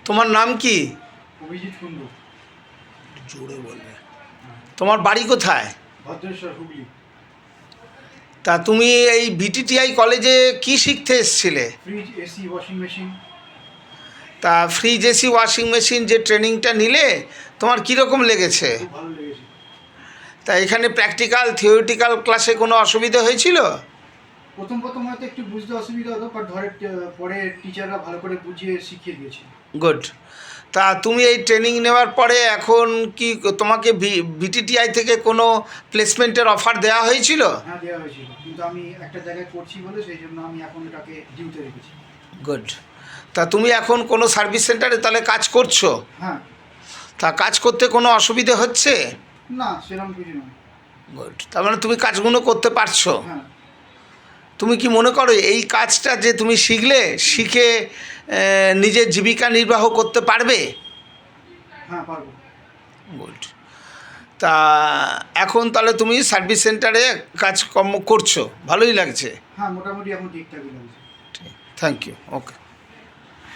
তোমার নাম কি? অভিজিৎ কুন্ডু। জোরে বলবে। তোমার বাড়ি কোথায়? ভদ্রেশ্বর, হুগলি। তা তুমি এই বিটিটিআই কলেজে কি শিখতে এসেছিলে? Fridge, AC, washing machine. তা ফ্রিজ এসি ওয়াশিং মেশিন যে ট্রেনিংটা নিলে তোমার কীরকম লেগেছে? খুব ভালো লেগেছে। তা এখানে প্র্যাকটিক্যাল থিওরিটিক্যাল ক্লাসে কোনো অসুবিধা হয়েছিল? প্রথম হয়তো একটু বুঝতে অসুবিধা হতো, বাট পরে টিচাররা ভালো করে বুঝিয়ে শিখিয়ে দিয়েছে। গুড। তা তুমি এই ট্রেনিং নেওয়ার পরে এখন কি তোমাকে বিটিটিআই থেকে কোনো প্লেসমেন্টের অফার দেওয়া হয়েছিল? হ্যাঁ, দেওয়া হয়েছিল, কিন্তু আমি একটা জায়গায় করছি বলে সেই জন্য আমি এখন এটাকে ডিউতে রেখেছি। গুড। তা তুমি এখন কোনো সার্ভিস সেন্টারে তাহলে কাজ করছো? হ্যাঁ। তা কাজ করতে কোনো অসুবিধে হচ্ছে? না, সেরকম কিছু নয়। গুড। তার মানে তুমি কাজগুলো করতে পারছো? হ্যাঁ। তুমি কি মনে করো এই কাজটা যে তুমি শিখে নিজের জীবিকা নির্বাহ করতে পারবে? হ্যাঁ, পারবো। গুড। তা এখন তাহলে তুমি সার্ভিস সেন্টারে কাজকর্ম করছো, ভালোই লাগছে? হ্যাঁ, মোটামুটি এখন ঠিকঠাকই লাগছে। Thank you. ওকে।